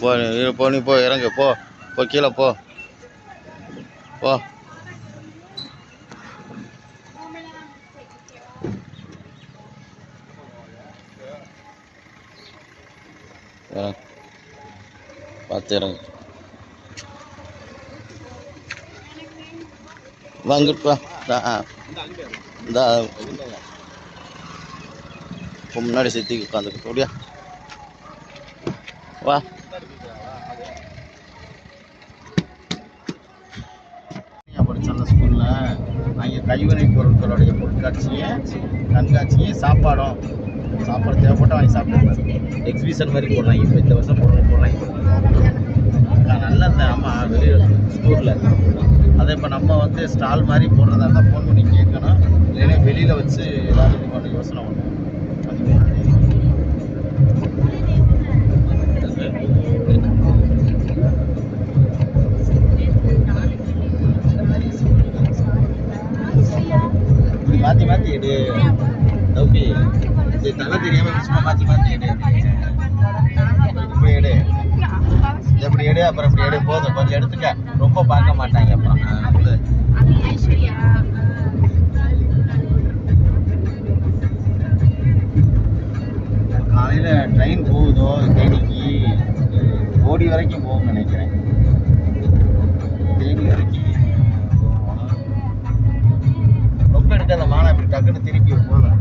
போ நீ போ இறங்கு போ கீழே போ பார்த்து இறங்கு வாங்கிட்டு வா முன்னாடி சுற்றி உட்காந்துக்கிட்டு அப்படியா வா படித்த ஸ்கூலில் அங்கே கைவினை பொருட்களுடைய கண்காட்சியை சாப்பாடு தேவைப்பட்டு வாங்கி சாப்பிடுவாங்க. எக்ஸிபிஷன் மாதிரி போடுறாங்க. இப்போ இந்த வருஷம் போடுறாங்க. நல்லா இருந்தேன். ஆமாம், வெளியில் ஸ்கூலில் அதை இப்போ நம்ம வந்து ஸ்டால் மாதிரி போடுறதா இருந்தால் ஃபோன் பண்ணி கேட்கணும். இல்லைன்னா வெளியில் வச்சு ஏதாவது இது பண்ணி யோசனை பண்ணுவோம். மாற்றி எடு தம்பி, இது தலை தெரியாமல் சும்மா மாற்றி எடு. இப்படி எடு, எப்படி எடு, அப்புறம் இப்படி எடு. போதும், கொஞ்சம் எடுத்துக்க. ரொம்ப பார்க்க மாட்டாங்க அப்புறம். காலையில் ட்ரெயின் போகுதோ தேனிக்கு, ஓடி வரைக்கும் போகும்னு நினைக்கிறேன். தேனி வரைக்கும் ரொம்ப எடுக்காத மாலை, இப்படி டக்குன்னு திருப்பி போதும்.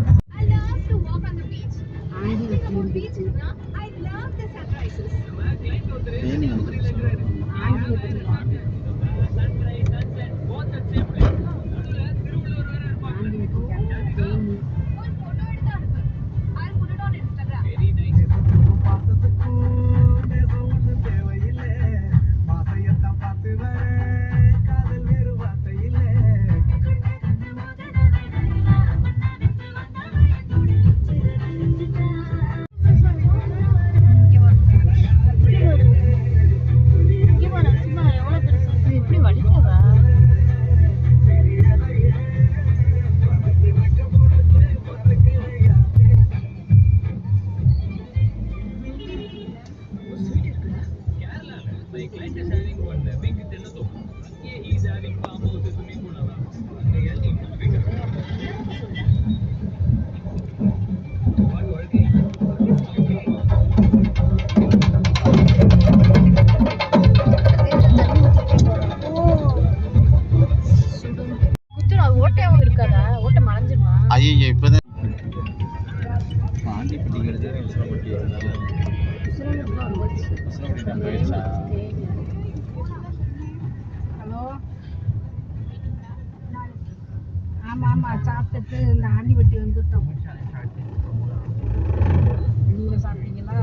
ஐயோ, இப்போதான் பாண்டிப்பட்டிங்கிறது உசிலம்பட்டி வருது. ஹலோ, ஆமாம், சாப்பிட்டுட்டு இந்த ஆண்டிப்பட்டி வந்துட்டோம். நீங்கள் சாப்பிட்டீங்களா?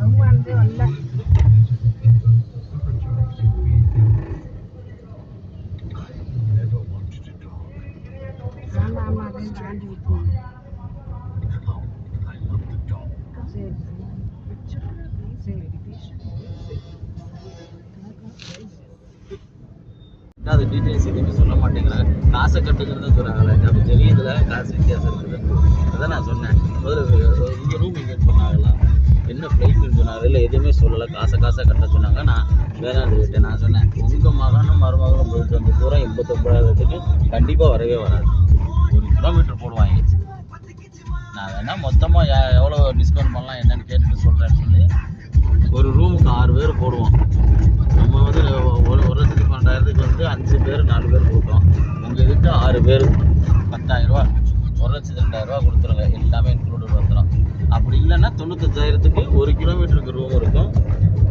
ரகுமானதே வரல. அது டீட்டெயில்ஸ் எதுவுமே சொல்ல மாட்டேங்கிறாங்க. காசை கட்டுங்கிறத சொல்கிறாங்களே, அப்போ தெரியுதுல காசு வித்தியாசம் இருக்குது. அதான் நான் சொன்னேன். முதல்ல இங்கே ரூம் எங்கேன்னு சொன்னாங்களா, என்ன ஃப்ளைட்டுன்னு சொன்னாங்க. இல்லை, எதுவுமே சொல்லலை. காசை கட்ட சொன்னாங்க. நான் வேணான்னு சொல்லிட்டேன். நான் சொன்னேன், உங்கள் மகனும் மருமகளும் போயிட்டு வந்த தூரம் 89,000க்கு கண்டிப்பாக வரவே வராது. 1 கிலோமீட்டர் போடுவாங்க. நான் வேணால் மொத்தமாக எவ்வளோ டிஸ்கவுண்ட் பண்ணலாம் என்னென்னு கேட்டுட்டு சொல்கிறேன்னு சொல்லி ஒரு ரூமுக்கு 6 பேர் போடுவோம். நம்ம வந்து 1,12,000க்கு வந்து 5 பேர் 4 பேர் கொடுத்தோம். உங்கள் இதுக்கு 6 பேர் 10,000 ரூபா, 1,02,000 கொடுத்துருங்க. எல்லாமே இன்க்ளூடட் வந்துடும். அப்படி இல்லைன்னா 95,000க்கு 1 கிலோமீட்டருக்கு ரூம் இருக்கும்.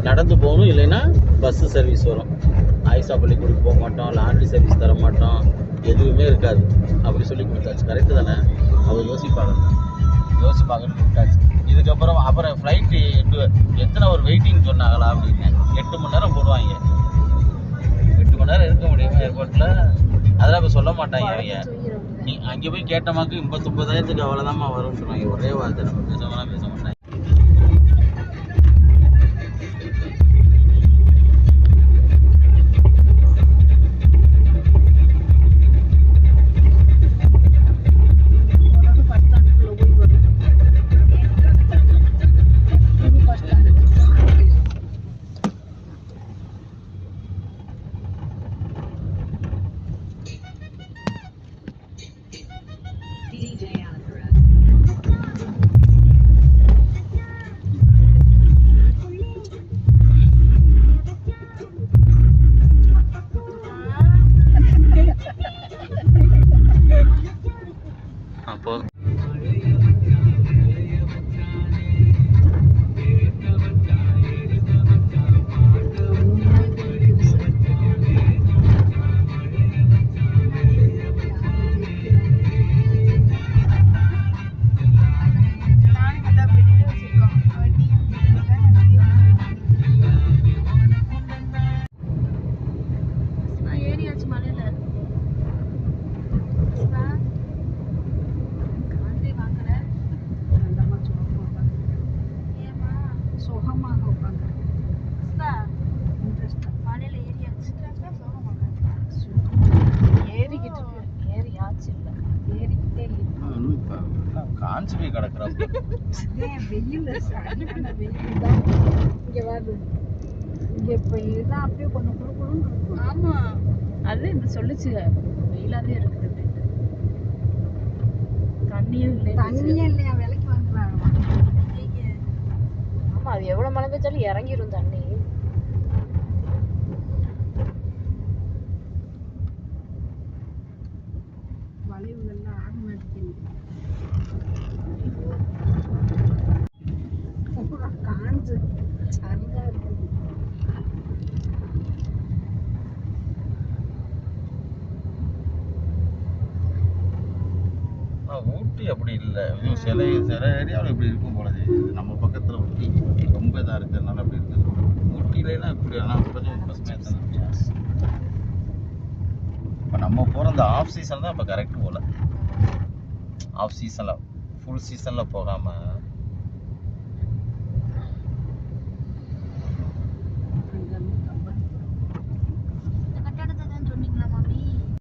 நடந்து போகணும். இல்லைன்னா பஸ்ஸு சர்வீஸ் வரும். ஆயிஷா பள்ளிக்கூடத்துக்கு போக மாட்டோம், லாண்ட்ரி சர்வீஸ் தர மாட்டோம், எதுவுமே இருக்காது. அப்படி சொல்லி கொடுத்தாச்சு. கரெக்டு தானே? அவர் யோசிப்பாங்கன்னு கொடுத்தாச்சு. அப்புறம் ஃப்ளைட்டு எத்தனை ஒரு வெயிட்டிங் சொன்னாங்களா அப்படின்னு. 8 மணி நேரம் போடுவாங்க. 8 மணி நேரம் இருக்க முடியுமா ஏர்போர்ட்டில்? அதெல்லாம் இப்போ சொல்ல மாட்டாங்க அவங்க. நீ அங்கே போய் கேட்டமாக்கு 89,000க்கு அவ்வளோதாம்மா வரும்னு சொன்னாங்க. ஒரே வார்த்தை. நம்ம பேச மாட்டாங்க. கிடக்குறான். அதே வெயில் சரியான வெயில் தான் இங்க வருது. இங்க இப்ப இதுதான் அப்படியே கொஞ்சம் குழுக்குழுன்னு இருக்கும். ஆமா அது இந்த சொல்லுச்சு வெயிலாவே இருக்குது அப்படின்ட்டு. தண்ணியும் இல்லை. தண்ணியே இல்லையா, விலைக்கு வாங்குறாங்க. ஆமா அது எவ்வளவு மழை பெஞ்சாலும் இறங்கிரும் தண்ணி. வளைவுகள்லாம் ஆக மாட்டேங்குது. காஞ்சு சரியா இருக்குது. ஊட்டி அப்படி இல்லை. சில ஏரியாவில் இப்படி இருக்கும் போல. நம்ம பக்கத்தில் ஊட்டி ரொம்ப இதாக இருக்கிறதுனால அப்படி இருக்குது. ஊட்டிலாம் இப்படி ஆனால் கொஞ்சம் பசுமையாக தான். இப்போ நம்ம போகிற இந்த ஆஃப் சீசன் தான் இப்போ கரெக்ட் போல். ஆஃப் சீசனில் ஃபுல் சீசனில் போகாமல்